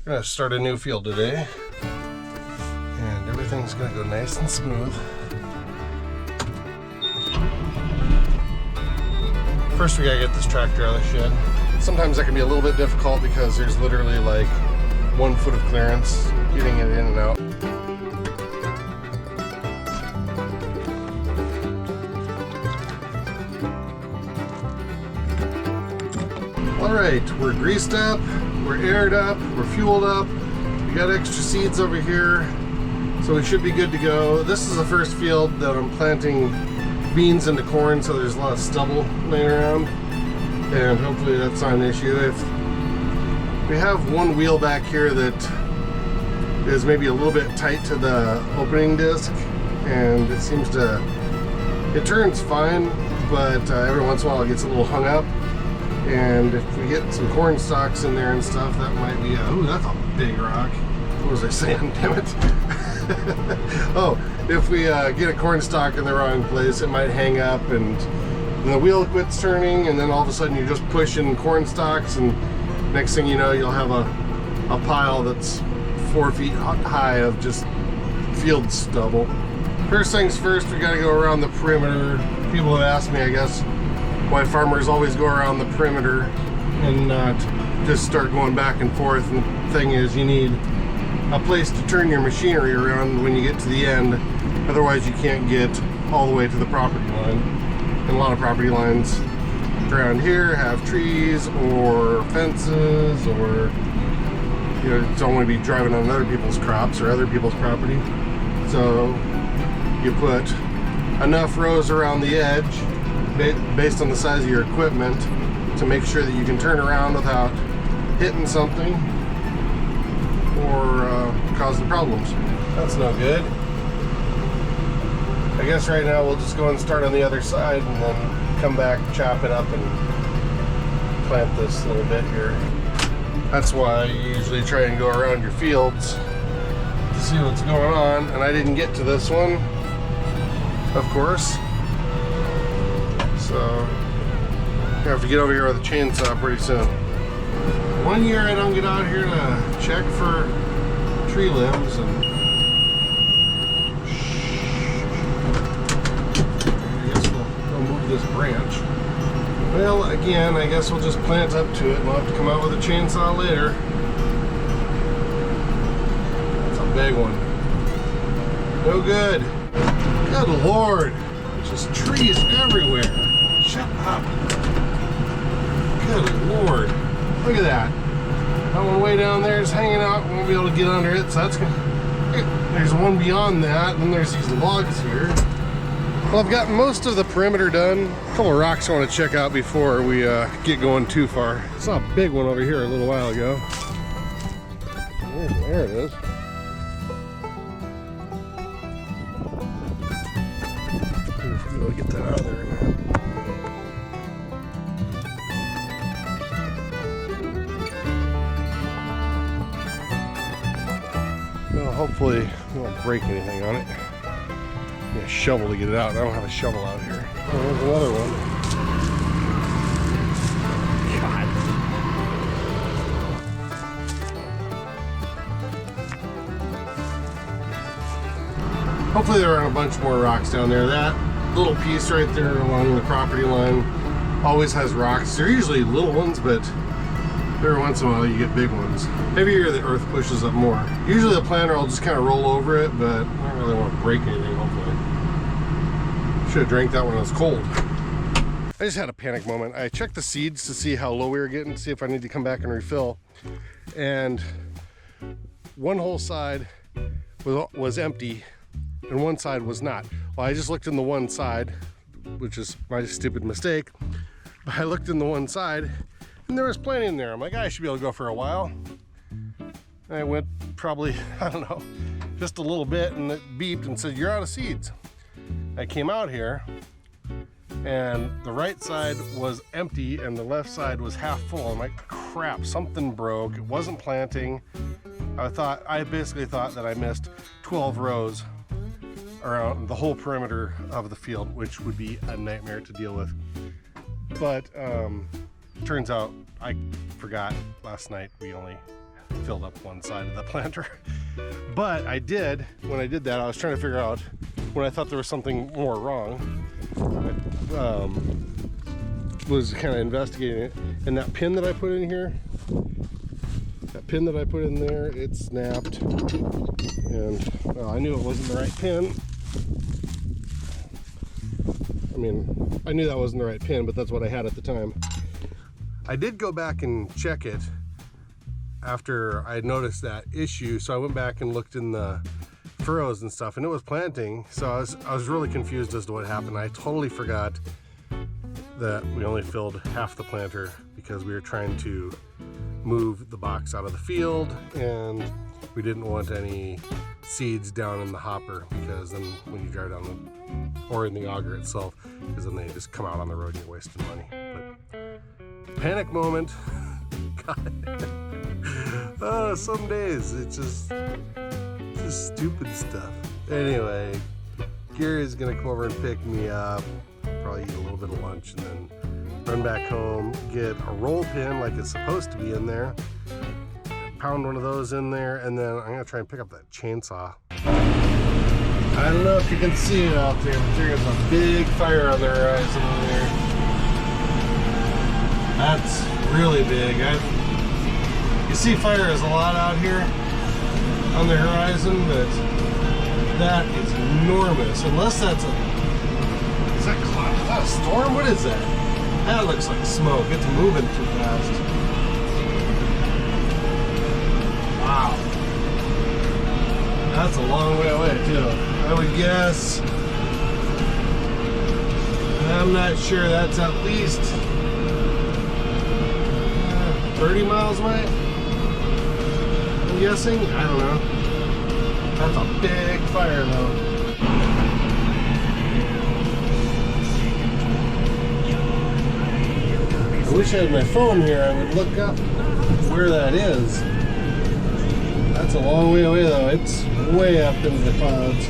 We're gonna start a new field today, and everything's gonna go nice and smooth. First, we gotta get this tractor out of the shed. Sometimes that can be a little bit difficult because there's literally like 1 foot of clearance getting it in and out. All right, we're greased up, we're aired up, we're fueled up. We got extra seeds over here, so we should be good to go. This is the first field that I'm planting beans into corn, so there's a lot of stubble laying around, and hopefully that's not an issue. If we have one wheel back here that is maybe a little bit tight to the opening disc, and it seems to, it turns fine, but every once in a while it gets a little hung up. And if we get some corn stalks in there and stuff, that might be ooh, that's a big rock. What was I saying? Damn it. Oh, if we get a corn stalk in the wrong place, it might hang up and the wheel quits turning, and then all of a sudden you're just pushing corn stalks, and next thing you know, you'll have a pile that's 4 feet high of just field stubble. First things first, we gotta go around the perimeter. People have asked me, I guess, why farmers always go around the perimeter and not just start going back and forth. And the thing is, you need a place to turn your machinery around when you get to the end. Otherwise you can't get all the way to the property line. And a lot of property lines around here have trees or fences, or you know, don't want to be driving on other people's crops or other people's property. So you put enough rows around the edge based on the size of your equipment to make sure that you can turn around without hitting something or causing problems. That's no good. I guess right now we'll just go and start on the other side and then come back, chop it up, and plant this little bit here. That's why you usually try and go around your fields to see what's going on, and I didn't get to this one, of course. So I have to get over here with a chainsaw pretty soon. One year I don't get out here to check for tree limbs, and I guess we'll move this branch. Well, again, I guess we'll just plant up to it and we'll have to come out with a chainsaw later. That's a big one. No good. Good Lord. There's just trees everywhere. Shut up. Good Lord. Look at that. That one way down there is hanging out. We won't be able to get under it, so that's good. There's one beyond that, and then there's these logs here. Well, I've got most of the perimeter done. A couple of rocks I want to check out before we get going too far. I saw a big one over here a little while ago. There it is. If we'll get that out of there. Well, hopefully we won't break anything on it. Need a shovel to get it out. I don't have a shovel out here. Oh, there's another one. God. Hopefully there aren't a bunch more rocks down there. That little piece right there along the property line always has rocks. They're usually little ones, but every once in a while you get big ones. Maybe here the earth pushes up more. Usually the planter will just kind of roll over it, but I don't really want to break anything, hopefully. Should have drank that when it was cold. I just had a panic moment. I checked the seeds to see how low we were getting, to see if I need to come back and refill. And one whole side was empty and one side was not. Well, I just looked in the one side, which is my stupid mistake. But I looked in the one side and there was plenty in there. I'm like, I should be able to go for a while. And I went probably, I don't know, just a little bit, and it beeped and said, you're out of seeds. I came out here and the right side was empty and the left side was half full. I'm like, crap, something broke. It wasn't planting. I basically thought that I missed 12 rows around the whole perimeter of the field, which would be a nightmare to deal with. But turns out I forgot last night we only filled up one side of the planter. But I did, when I did that, I was trying to figure out when I thought there was something more wrong. I was kind of investigating it, and that pin that I put in here, that pin that I put in there, it snapped, and well, I knew it wasn't the right pin. I mean, I knew that wasn't the right pin, but that's what I had at the time. I did go back and check it after I noticed that issue, so I went back and looked in the furrows and stuff, and it was planting, so I was really confused as to what happened. I totally forgot that we only filled half the planter because we were trying to move the box out of the field, and we didn't want any seeds down in the hopper, because then when you drive down the, or in the auger itself, because then they just come out on the road and you're wasting money. But panic moment. God. Some days it's just stupid stuff. Anyway, Gary's gonna come over and pick me up, probably eat a little bit of lunch, and then run back home, get a roll pin like it's supposed to be in there, pound one of those in there, and then I'm gonna try and pick up that chainsaw. I don't know if you can see it out there, but there's a big fire on the horizon over there. That's really big. You see fires a lot out here on the horizon, but that is enormous. Unless that's is that cloud? Is that a storm? What is that? That looks like smoke. It's moving too fast. Wow. That's a long way away too. I would guess, I'm not sure, that's at least 30 miles away, I'm guessing. I don't know. That's a big fire though. I wish I had my phone here. I would look up where that is. That's a long way away though. It's way up into the clouds.